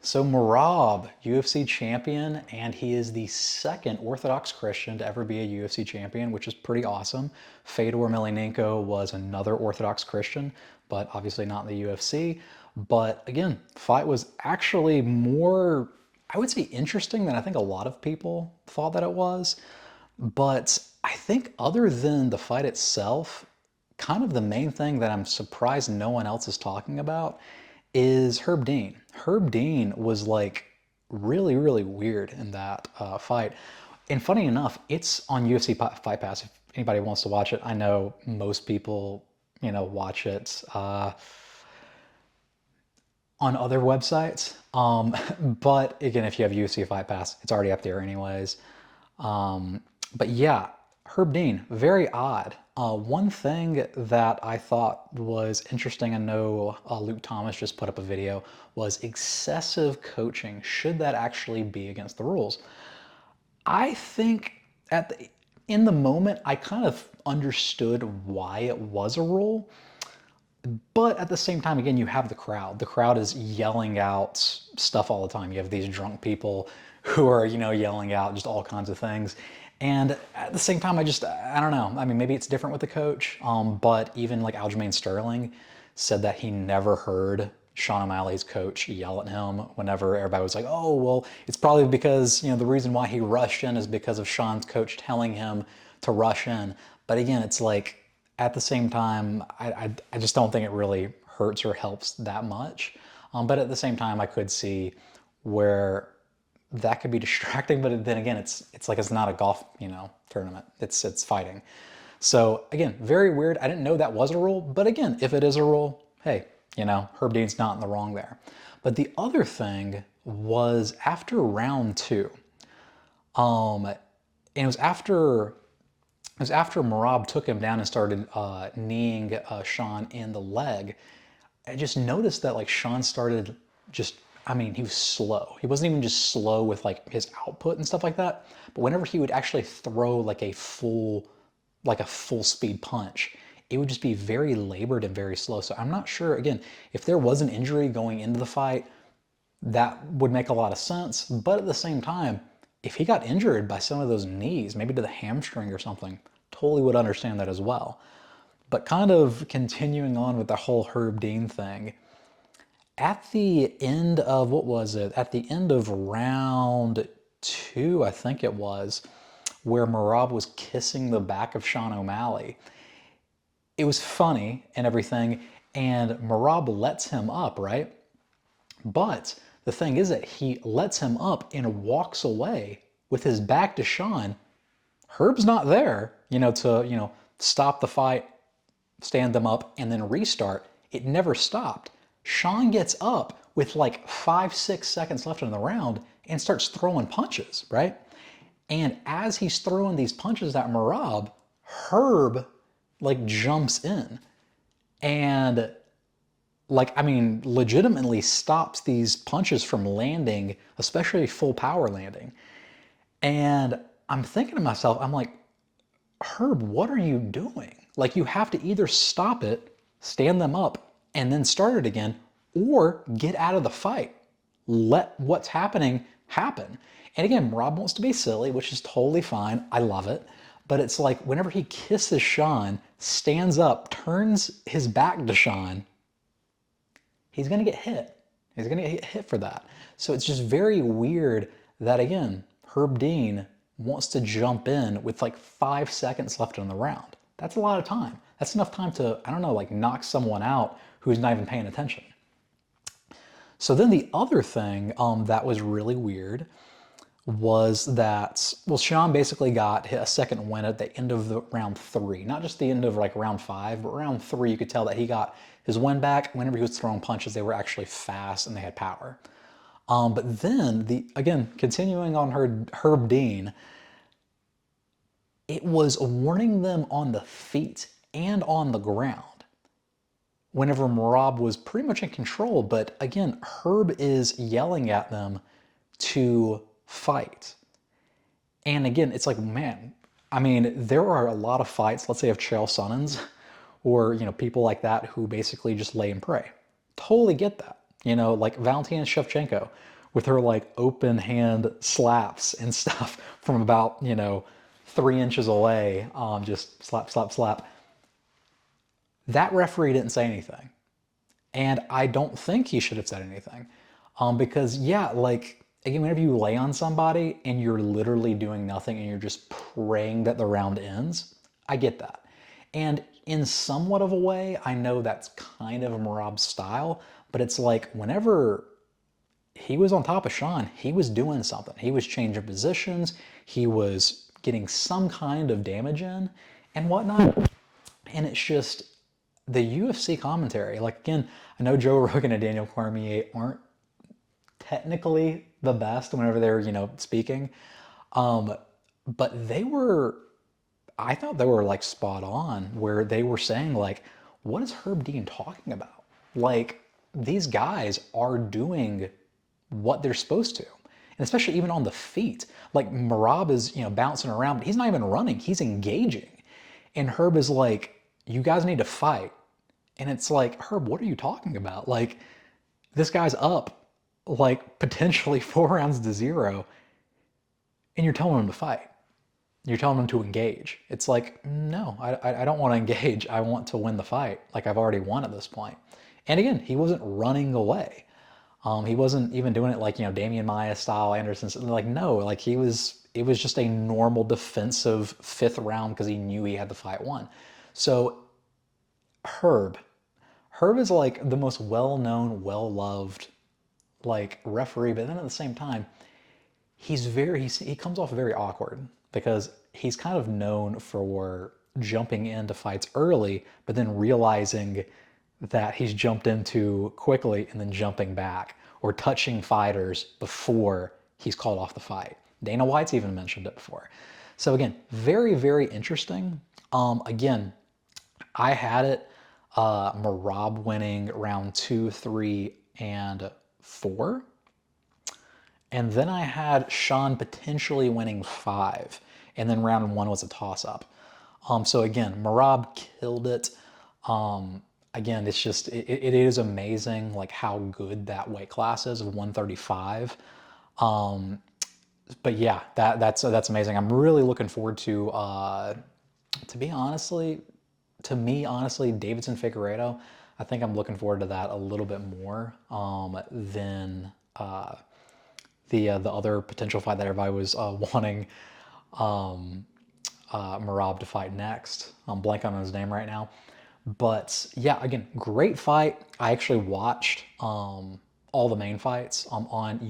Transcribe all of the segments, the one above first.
So Merab, UFC champion, and he is the second Orthodox Christian to ever be a UFC champion, which is pretty awesome. Fedor Emelianenko was another Orthodox Christian, but obviously not in the UFC. But again, fight was actually more, I would say, interesting than I think a lot of people thought that it was. But I think other than the fight itself, kind of the main thing that I'm surprised no one else is talking about is Herb Dean. Herb Dean was like really, really weird in that fight. And funny enough, it's on UFC Fight Pass if anybody wants to watch it. I know most people, watch it on other websites. But again, if you have UFC Fight Pass, it's already up there anyways. But yeah, Herb Dean, very odd. One thing that I thought was interesting, I know Luke Thomas just put up a video, was excessive coaching. Should that actually be against the rules? I think in the moment, I kind of understood why it was a rule, but at the same time, again, you have the crowd. The crowd is yelling out stuff all the time. You have these drunk people who are, yelling out just all kinds of things. And at the same time, I don't know. I mean, maybe it's different with the coach, but even like Aljamain Sterling said that he never heard Sean O'Malley's coach yell at him whenever everybody was like, oh, well, it's probably because, the reason why he rushed in is because of Sean's coach telling him to rush in. But again, it's like, at the same time, I just don't think it really hurts or helps that much. But at the same time, I could see where that could be distracting. But then again, it's like it's not a golf tournament. It's fighting. So again, very weird. I didn't know that was a rule. But again, if it is a rule, hey, Herb Dean's not in the wrong there. But the other thing was after round two, and it was after Merab took him down and started kneeing Sean in the leg. I just noticed that like Sean started he was slow. He wasn't even just slow with like his output and stuff like that, but whenever he would actually throw like a full speed punch, it would just be very labored and very slow. So I'm not sure, again, if there was an injury going into the fight, that would make a lot of sense. But at the same time, if he got injured by some of those knees, maybe to the hamstring or something, totally would understand that as well. But kind of continuing on with the whole Herb Dean thing, at the end of, what was it? At the end of round two, I think it was, where Merab was kissing the back of Sean O'Malley. It was funny and everything, and Merab lets him up, right? But the thing is that he lets him up and walks away with his back to Sean. Herb's not there, to stop the fight, stand them up, and then restart. It never stopped. Sean gets up with like 5-6 seconds left in the round and starts throwing punches, right? And as he's throwing these punches at Merab, Herb like jumps in and legitimately stops these punches from landing, especially full power landing. And I'm thinking to myself, I'm like, Herb, what are you doing? Like, you have to either stop it, stand them up, and then start it again, or get out of the fight. Let what's happening happen. And again, Rob wants to be silly, which is totally fine. I love it. But it's like whenever he kisses Sean, stands up, turns his back to Sean, he's going to get hit. He's going to get hit for that. So it's just very weird that, again, Herb Dean wants to jump in with like 5 seconds left in the round. That's a lot of time. That's enough time to, I don't know, like knock someone out who's not even paying attention. So then the other thing that was really weird was that, well, Sean basically got a second win at the end of the round three. Not just the end of like round five, but round three, you could tell that he got his win back. Whenever he was throwing punches, they were actually fast and they had power. But then, again, continuing on Herb Dean, it was warning them on the feet and on the ground whenever Merab was pretty much in control. But again, Herb is yelling at them to fight. And again, it's like, man, there are a lot of fights, let's say of Chael Sonnens or, people like that who basically just lay and pray. Totally get that. Like Valentina Shevchenko, with her like open hand slaps and stuff from about, 3 inches away. Just slap, slap, slap. That referee didn't say anything. And I don't think he should have said anything. Because, yeah, like, again, whenever you lay on somebody and you're literally doing nothing and you're just praying that the round ends, I get that. And in somewhat of a way, I know that's kind of Marab's style, but it's like whenever he was on top of Sean, he was doing something. He was changing positions, he was getting some kind of damage in and whatnot. And it's just the UFC commentary. Like, again, I know Joe Rogan and Daniel Cormier aren't technically the best whenever they're, speaking. Um, but I thought they were like spot on where they were saying, like, what is Herb Dean talking about? Like, these guys are doing what they're supposed to. And especially even on the feet. Like, Marab is, bouncing around, but he's not even running, he's engaging. And Herb is like, you guys need to fight. And it's like, Herb, what are you talking about? Like, this guy's up, like, potentially 4 rounds to 0, and you're telling him to fight. You're telling him to engage. It's like, no, I don't want to engage. I want to win the fight. Like, I've already won at this point. And again, he wasn't running away. He wasn't even doing it like, Damian Maia style, Anderson. Like, no, like it was just a normal defensive fifth round because he knew he had the fight won. So Herb, Herb is like the most well-known, well-loved like referee, but then at the same time, he comes off very awkward because he's kind of known for jumping into fights early, but then realizing that he's jumped into quickly and then jumping back or touching fighters before he's called off the fight. Dana White's even mentioned it before. So again, very, very interesting. Again, I had it Marab winning round 2, 3, and 4. And then I had Sean potentially winning 5. And then round 1 was a toss-up. So again, Marab killed it. Again, it's just, it is amazing like how good that weight class is of 135. But yeah, that's amazing. I'm really looking forward to be honestly, to me, honestly, Davidson Figueiredo, I think I'm looking forward to that a little bit more than the other potential fight that everybody was wanting Marab to fight next. I'm blanking on his name right now. But yeah, again, great fight. I actually watched all the main fights on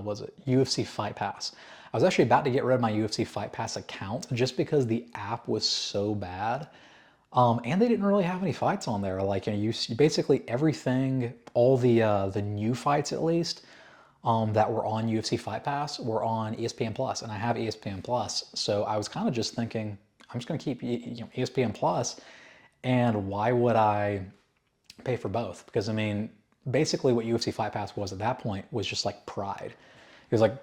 was it UFC Fight Pass. I was actually about to get rid of my UFC Fight Pass account just because the app was so bad. And they didn't really have any fights on there. Like, you basically everything, all the new fights at least, that were on UFC Fight Pass were on ESPN Plus, and I have ESPN Plus. So I was kind of just thinking, I'm just going to keep ESPN Plus, and why would I pay for both? Because I mean, basically what UFC Fight Pass was at that point was just like Pride. It was like,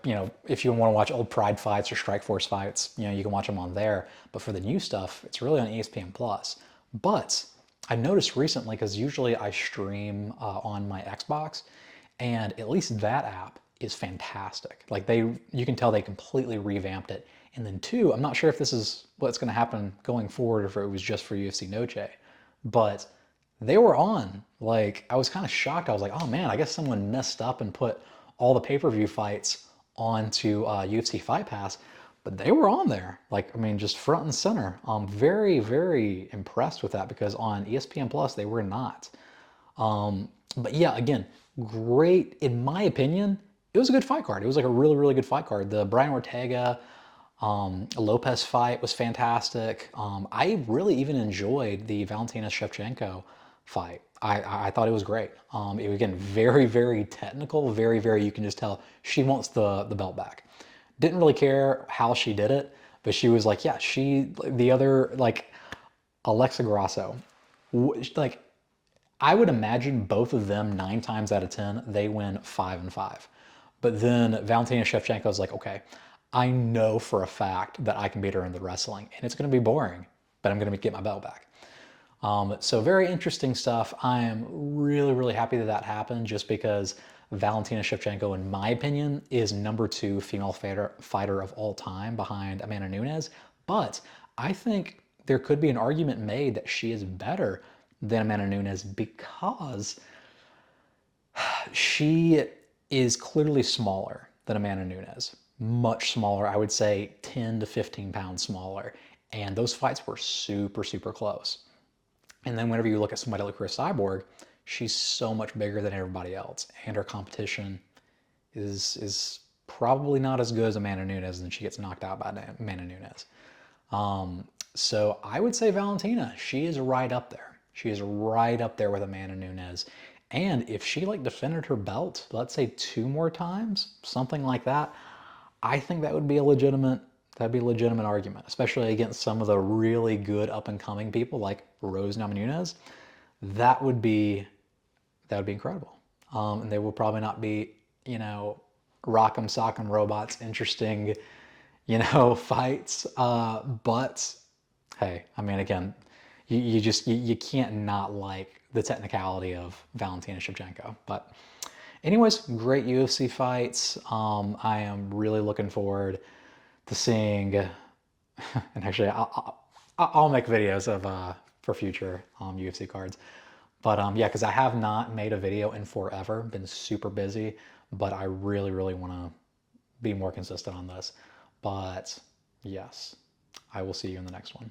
if you want to watch old Pride fights or Strikeforce fights, you can watch them on there. But for the new stuff, it's really on ESPN Plus. But I noticed recently, because usually I stream on my Xbox, and at least that app is fantastic. Like you can tell they completely revamped it. And then 2, I'm not sure if this is what's going to happen going forward or if it was just for UFC Noche, but they were on. Like, I was kind of shocked. I was like, oh man, I guess someone messed up and put all the pay-per-view fights onto UFC Fight Pass, but they were on there. Like, I mean, just front and center. I'm very, very impressed with that because on ESPN Plus, they were not. But yeah, again, great, in my opinion, it was a good fight card. It was like a really, really good fight card. The Brian Ortega Lopez fight was fantastic. I really even enjoyed the Valentina Shevchenko fight. I thought it was great. It was, again, very, very technical, very, very, you can just tell she wants the belt back. Didn't really care how she did it, but she was like, yeah, the other, like, Alexa Grasso, like, I would imagine both of them 9 times out of 10, they win 5 and 5. But then Valentina Shevchenko is like, okay, I know for a fact that I can beat her in the wrestling, and it's going to be boring, but I'm going to get my belt back. So very interesting stuff. I am really, really happy that that happened just because Valentina Shevchenko, in my opinion, is #2 female fighter of all time behind Amanda Nunes. But I think there could be an argument made that she is better than Amanda Nunes because she is clearly smaller than Amanda Nunes. Much smaller, I would say 10 to 15 pounds smaller. And those fights were super, super close. And then whenever you look at somebody like Chris Cyborg, she's so much bigger than everybody else. And her competition is probably not as good as Amanda Nunes, and she gets knocked out by Amanda Nunes. So I would say Valentina, she is right up there. She is right up there with Amanda Nunes. And if she like defended her belt, let's say 2 more times, something like that, I think that would be a legitimate argument, especially against some of the really good up and coming people like Rose Namajunas. That would be incredible. And they will probably not be, rock'em sock'em robots, interesting, fights. But hey, I mean, again, you can't not like the technicality of Valentina Shevchenko. But anyways, great UFC fights. I am really looking forward to seeing, and actually I'll make videos of for future UFC cards. But yeah, because I have not made a video in forever, been super busy, but I really, really want to be more consistent on this. But yes, I will see you in the next one.